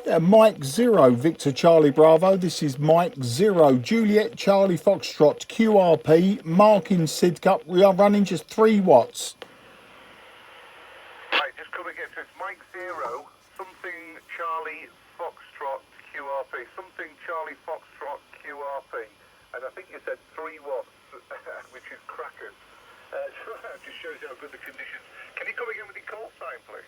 Mike 0, Victor Charlie Bravo. This is Mike 0, Juliet Charlie Foxtrot, QRP, Mark in Sid Cup. We are running just 3 watts. Right, just come again. So it's Mike 0, something Charlie Foxtrot QRP, something Charlie Foxtrot QRP. And I think you said 3 watts, which is crackers. So that just shows you how good the conditions. Can you come again with the call sign, please?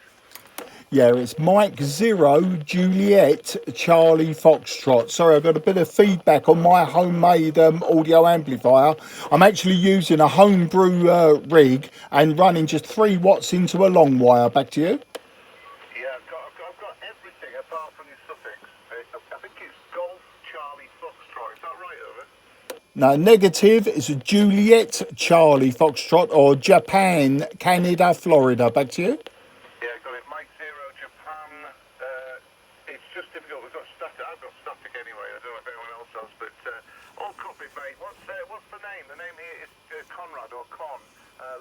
Yeah, it's Mike 0, Juliet Charlie Foxtrot. Sorry, I've got a bit of feedback on my homemade audio amplifier. I'm actually using a homebrew rig and running just 3 watts into a long wire. Back to you. Yeah, I've got everything apart from your suffix. I think it's Golf Charlie Foxtrot. Is that right, over? No, negative is Juliet Charlie Foxtrot or Japan, Canada, Florida. Back to you. Yeah, got it. Mike 0, Japan. It's just difficult. We've got static. I've got static anyway. I don't know if anyone else does, but all copied, mate. What's the name? The name here is Conrad or Con.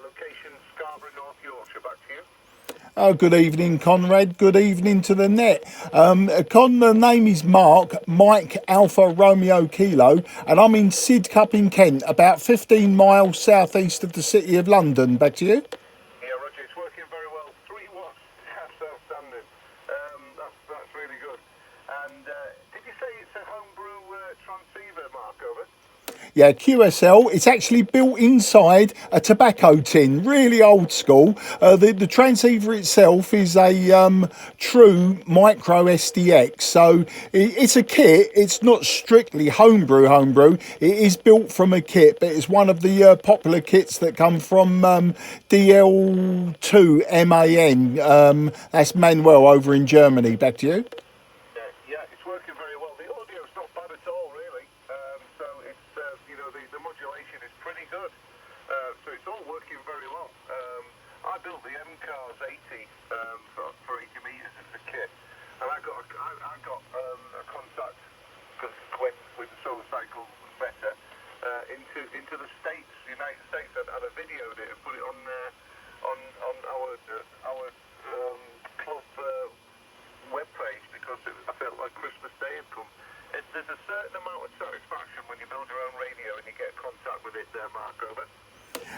Location Scarborough, North Yorkshire. Back to you. Oh, good evening, Conrad. Good evening to the net. The name is Mark, Mike Alpha Romeo Kilo, and I'm in Sidcup in Kent, about 15 miles southeast of the city of London. Back to you. Yeah, Roger, it's working very well. 3 watts. That's outstanding. That's really good. And did you say it's a homebrew transceiver, Mark, over? Yeah, QSL. It's actually built inside a tobacco tin, really old school. The transceiver itself is a true micro SDX, so it's a kit. It's not strictly homebrew. It is built from a kit, but it's one of the popular kits that come from DL2 MAN. That's Manuel over in Germany. Back to you. Yeah, it's working very well. The audio's not bad at all, really. So it's, the modulation is pretty good. So it's all working very well. I built the M-Cars 80 for 80 metres as a kit. And I got a contact, because when the solar cycle was better, into the States, the United States. I videoed it and put it on our club webpage because I felt like Christmas Day had come. There's a certain amount of satisfaction when you build your own radio and you get contact with it there, Mark, over.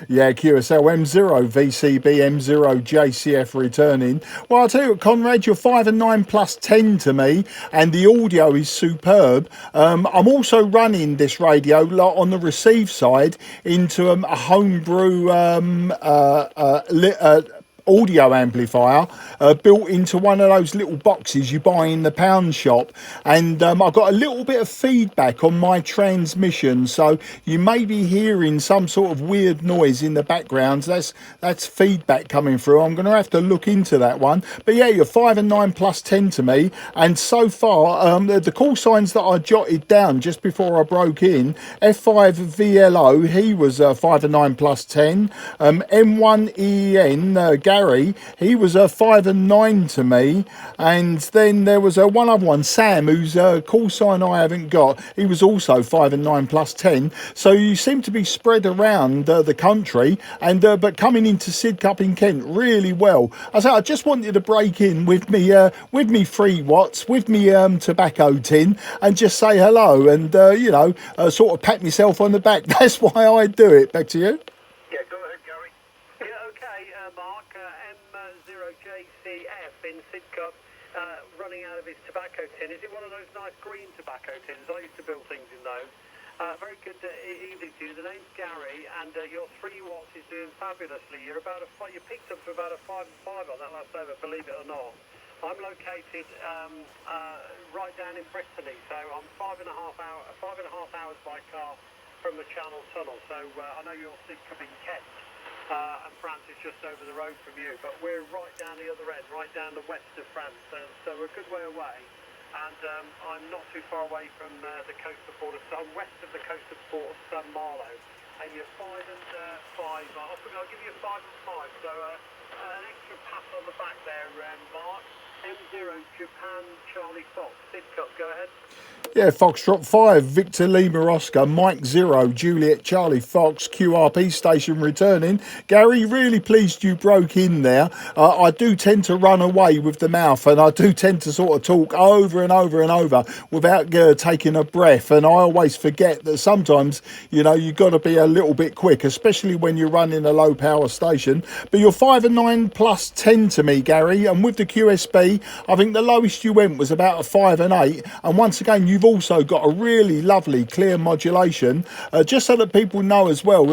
Yeah, QSL M0 VCB M0 JCF returning. Well, I'll tell you what, Conrad, you're 5 and 9 plus 10 to me, and the audio is superb. I'm also running this radio on the receive side into a homebrew audio amplifier built into one of those little boxes you buy in the pound shop, and I've got a little bit of feedback on my transmission, so you may be hearing some sort of weird noise in the background. That's feedback coming through. I'm going to have to look into that one, but yeah, you're 5 and 9 plus 10 to me, and so far the call signs that I jotted down just before I broke in: F5 VLO, he was 5 and 9 plus 10. M1EN Gary, he was 5 and 9 to me, and then there was one other one, Sam, whose call sign I haven't got. He was also 5 and 9 plus 10. So you seem to be spread around the country, and but coming into Sidcup in Kent really well. I just wanted to break in with me 3 watts, with me tobacco tin, and just say hello, and sort of pat myself on the back. That's why I do it. Back to you. Mark, M0JCF in Sidcup, running out of his tobacco tin. Is it one of those nice green tobacco tins? I used to build things in those. Very good evening to you. The name's Gary, and your 3 watts is doing fabulously. You picked up to about a 5 and 5 on that last over, believe it or not. I'm located right down in Bristol, so I'm 5.5 hours by car from the Channel Tunnel. So I know you're Sidcup in Kent. And France is just over the road from you, but we're right down the other end, right down the west of France, so we're a good way away, and I'm not too far away from the coast of Port of Saint Malo, and you're 5 and 5, I'll give you a 5 and 5, so an extra pat on the back there, Mark. M0J Japan Charlie Fox. Sidcup, go ahead. Yeah, Foxtrot 5, Victor Lima Oscar, Mike 0, Juliet Charlie Fox, QRP station returning. Gary, really pleased you broke in there. I do tend to run away with the mouth, and I do tend to sort of talk over and over and over without taking a breath. And I always forget that sometimes, you know, you've got to be a little bit quick, especially when you're running a low power station. But you're 5 and 9 plus 10 to me, Gary. And with the QSB, I think the lowest you went was about a 5 and 8. And once again, you've also got a really lovely clear modulation. Just so that people know as well,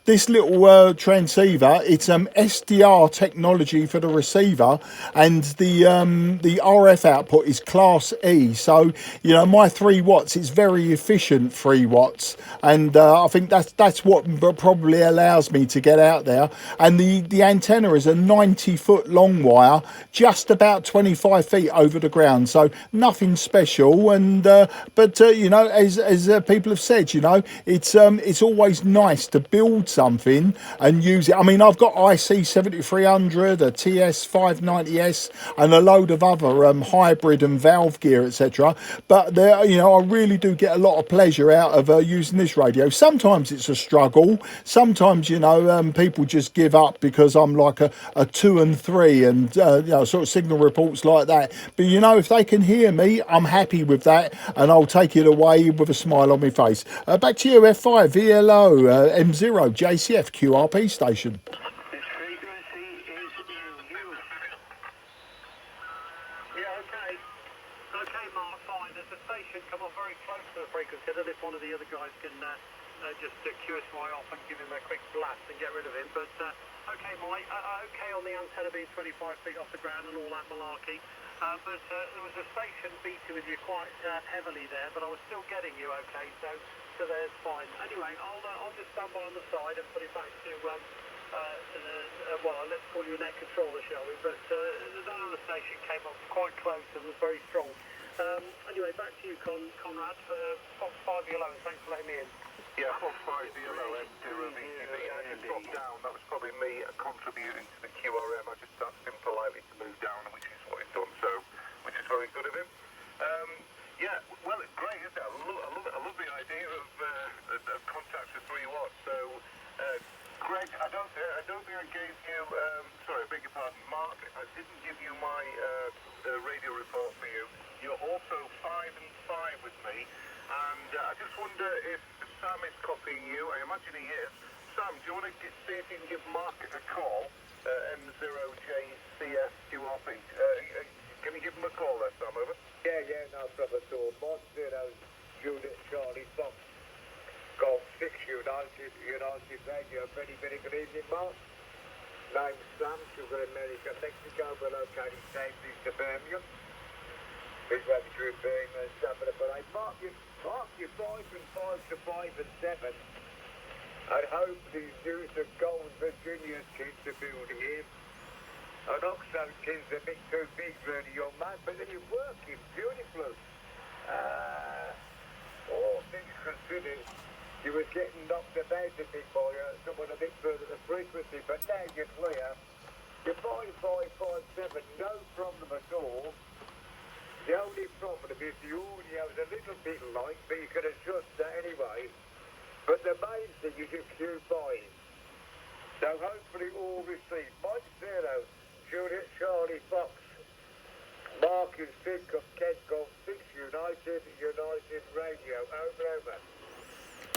this little transceiver, it's SDR technology for the receiver, and the RF output is class E. So, you know, my 3 watts is very efficient 3 watts, and I think that's what probably allows me to get out there. And the antenna is a 90-foot long wire, just about 25 feet over the ground, so nothing special. And but you know, as people have said, you know, it's always nice to build something and use it. I mean, I've got IC 7300, a TS 590S, and a load of other hybrid and valve gear, etc. But there, you know, I really do get a lot of pleasure out of using this radio. Sometimes it's a struggle. Sometimes, you know, people just give up because I'm like a 2 and 3, and you know, sort of signal reports like that. But you know, if they can hear me, I'm happy with that, and I'll take it away with a smile on my face. Back to you, F5, VLO, M0, JCF, QRP station. This frequency is you. Yeah, okay. Okay, Mark, fine. There's a station come up very close to the frequency. I don't know if one of the other guys can just QSY off and give him a quick blast and get rid of him. But, okay, Mike, okay on the antenna being 25 feet off the ground and all that malarkey. But there was a station beating with you quite heavily there, but I was still getting you okay, so there's fine. Anyway, I'll just stand by on the side and put it back to well, let's call you a net controller, shall we? But that other station came up quite close and was very strong. Anyway, back to you, Conrad, Fox 5 yellow, and thanks for letting me in. Yeah, Fox 5 yellow, I just dropped down. That was probably me contributing to the QRM. I just asked him politely to move down, which is what he's done, so, which is very good of him. Yeah, well, it's great, isn't it? I love the idea of contact for 3 watts. So, Greg, I don't think I gave you, sorry, I beg your pardon, Mark, I didn't give you my radio report for you. You're also 5 and 5 with me, and I just wonder if Sam is copying you. I imagine he is. Sam, do you want to see if you can give Mark a call, M0JCFQRP? Can you give him a call there, Sam, over? Yeah, no problem at all. Mod 0, Juliet Charlie Fox, Golf 6 United Radio. Very good evening, Mark. Name's Sam, Sugar America, Mexico. We're located safely to Birmingham. Big weather through Birmingham, Mark, you're 5 and 5 to 5 and 7. I'd hope these use of Gold Virginia kids to build here. An Oxford kid's a bit too big for a young man, but then you're working beautifully. All things considered, you were getting knocked about a bit by someone a bit further than frequency, but now you're clear. You're 5.557, no problem at all. The only problem is the audio's a little bit light, but you can adjust that anyway. But the main thing is your Q5. So hopefully all received. Mike 0, Juliet Charlie Fox, Marcus Sidcup, Kent Golf 6 United Radio. Over.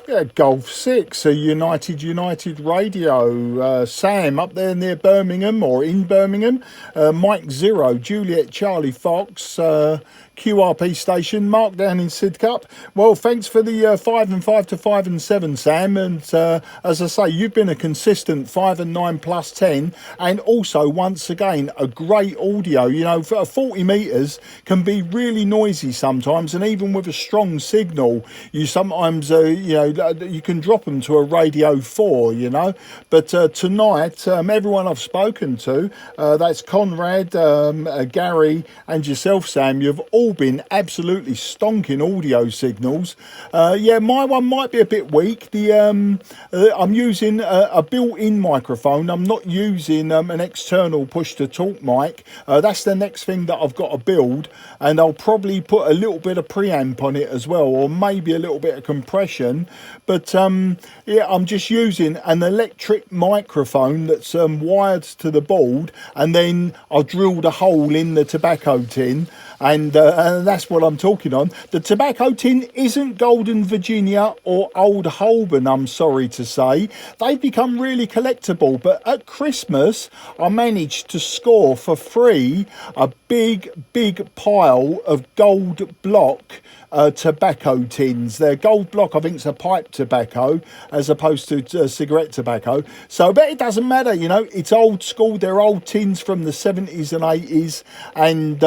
Yeah, Golf 6, a United Radio. Sam up there near Birmingham or in Birmingham. Mike 0, Juliet Charlie Fox, QRP station. Mark down in Sidcup. Well, thanks for the 5 and 5 to 5 and 7, Sam. And as I say, you've been a consistent 5 and 9 plus 10. And also, once again, a great audio. You know, for 40 metres can be really noisy sometimes. And even with a strong signal, you sometimes, you know, you can drop them to a Radio 4, you know. But tonight, everyone I've spoken to, that's Conrad, Gary and yourself, Sam, you've all been absolutely stonking audio signals. Yeah, my one might be a bit weak. I'm using a built-in microphone. I'm not using an external push-to-talk mic. That's the next thing that I've got to build, and I'll probably put a little bit of preamp on it as well, or maybe a little bit of compression. But yeah, I'm just using an electric microphone that's wired to the board, and then I'll drill the hole in the tobacco tin, and that's what I'm talking on. The tobacco tin isn't Golden Virginia or Old Holborn, I'm sorry to say. They've become really collectible, but at Christmas I managed to score for free a big pile of gold block tobacco tins. They're gold block, I think it's a pipe tobacco as opposed to cigarette tobacco. So, but it doesn't matter, you know, it's old school. They're old tins from the 70s and 80s, and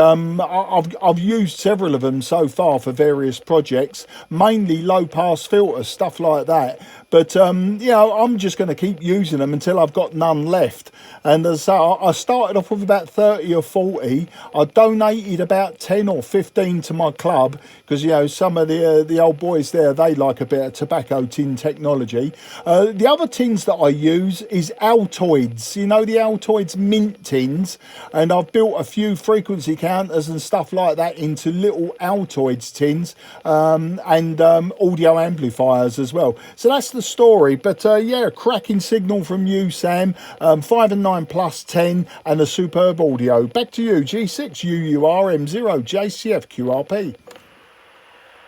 I've used several of them so far for various projects, mainly low pass filters, stuff like that. But you know, I'm just going to keep using them until I've got none left. And as I started off with about 30 or 40. I donated about 10 or 15 to my club, because you know, some of the old boys there, they like a bit of tobacco tin technology. The other tins that I use is Altoids, you know, the Altoids mint tins, and I've built a few frequency counters and stuff like that into little Altoids tins, and audio amplifiers as well. So that's the story. But yeah, cracking signal from you, Sam. 5 and 9 plus 10 and a superb audio. Back to you, G6 UUR M0 JCF QRP.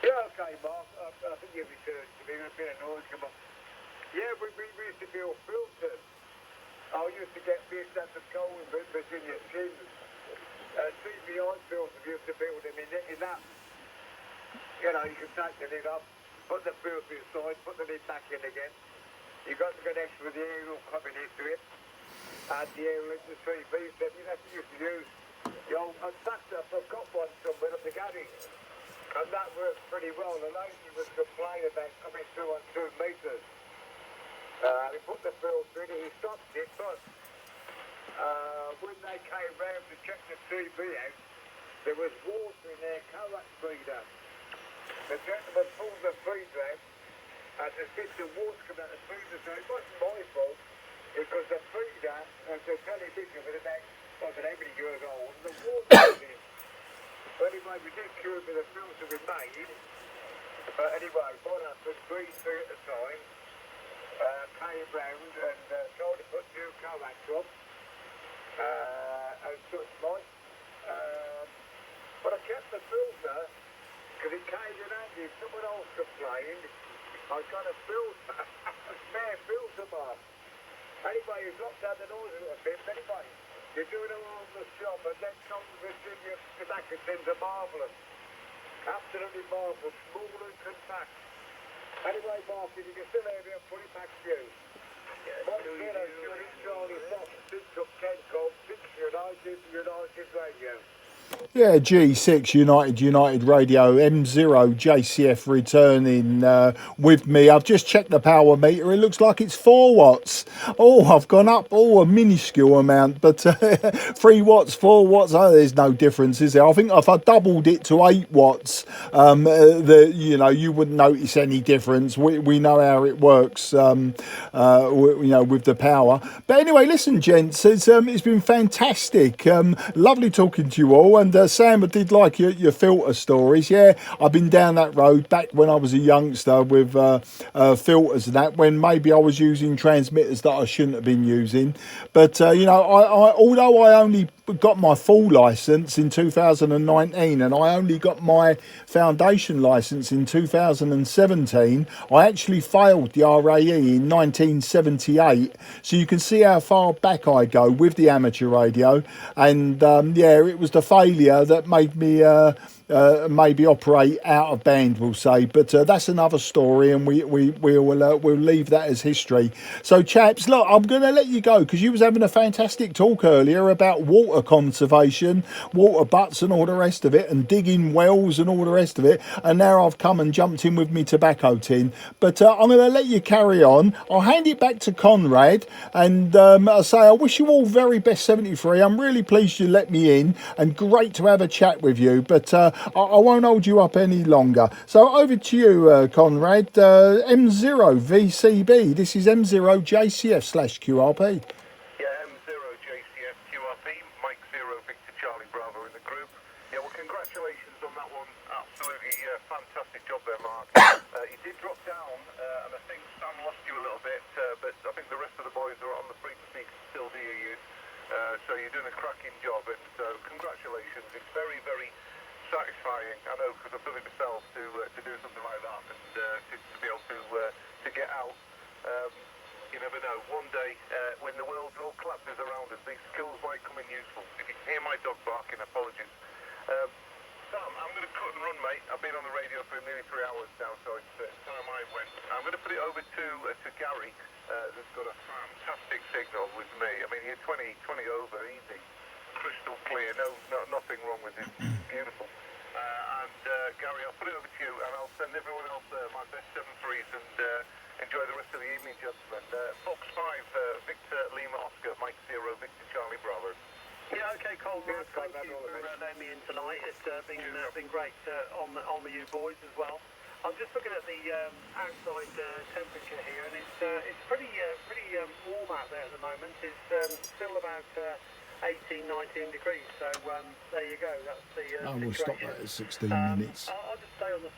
Yeah, okay, Mark. I think you've returned to me. There's been a noise come up. Yeah, we used to build filters. I used to get big sets of coal in Virginia tins. CBI filters, we used to build them in that. You know, you can take the lid off, put the filter inside, put the lid back in again. You've got the connection with the aerial coming into it, and the aerial into the TV. So you have to use the old, in fact, I've got one somewhere up the garage, and that works pretty well. The lady was complaining about coming through on 2 metres. He put the filter in, he stopped it, but when they came round to check the TV out, there was water in their coax feeder. The gentleman pulled the feeder out, and the system water coming out of the feeder, so it wasn't my fault, because the feeder, the television was about, I don't know how many years old, and the water was in. But anyway, we did cure with the filter we made. But anyway, what happened, Green Tree at the time, came round and tried to put new coax up, and such like. But I kept the filter, because it came in handy. If someone else complained, I got a filter, a spare filter bar. Anyway, you dropped down the noise a little bit. Anyway, you're doing a marvellous job, and then some Virginia tobacco tins are marvellous. Absolutely marvellous, small and compact. Anyway, Mark, if you can still hear me, I'll put it back to you. Charlie Fox, 6 up Kent Cobb, 6 United Radio. Yeah, G6 United Radio M0 JCF returning with me. I've just checked the power meter. It looks like it's 4 watts. Oh, I've gone up a minuscule amount, but 3 watts, 4 watts. Oh, there's no difference, is there? I think if I doubled it to 8 watts, you know, you wouldn't notice any difference. We know how it works, you know, with the power. But anyway, listen, gents, it's been fantastic. Lovely talking to you all. And Sam, I did like your filter stories. Yeah, I've been down that road back when I was a youngster with filters and that, when maybe I was using transmitters that I shouldn't have been using. But you know, although I only got my full license in 2019 and I only got my foundation license in 2017, I actually failed the RAE in 1978. So you can see how far back I go with the amateur radio. And yeah, it was the failure that made me maybe operate out of band, we'll say, but that's another story, and we'll leave that as history. So chaps, look, I'm going to let you go because you was having a fantastic talk earlier about water conservation, water butts and all the rest of it, and digging wells and all the rest of it, and now I've come and jumped in with me tobacco tin, but I'm going to let you carry on. I'll hand it back to Conrad, and I say I wish you all very best 73. I'm really pleased you let me in, and great to have a chat with you, but I won't hold you up any longer. So over to you, Conrad. M0 VCB. This is M0 JCF/QRP. Yeah, M0 JCF QRP, Mike 0 Victor Charlie Bravo in the group. Yeah, well, congratulations on that one. Absolutely fantastic job there, Mark. You did drop down, and I think Sam lost you a little bit, but I think the rest of the boys are on the frequency can still hear you. So you're doing a cracking job, and so congratulations. It's very, very satisfying, I know, because I've done it myself, to do something like that, and to be able to get out. You never know. One day, when the world all collapses around us, these skills might come in useful. If you can hear my dog barking, apologies. Sam, I'm going to cut and run, mate. I've been on the radio for nearly 3 hours now, so it's time I went. I'm going to put it over to Gary, who's got a fantastic signal with me. I mean, you're 20 over, easy. Crystal clear, nothing wrong with it. Beautiful. Gary, I'll put it over to you, and I'll send everyone else my best 7-3s, and enjoy the rest of the evening, gentlemen. Fox 5, Victor Lima Oscar, Mike 0, Victor Charlie Bravo. Yeah, okay, Conrad, thank you for letting me in tonight. It's been great on with you boys as well. I'm just looking at the outside temperature here, and it's pretty warm out there at the moment. It's still about 18, 19 degrees. So there you go. That's the I will stop that at 16 minutes. I'll just stay on the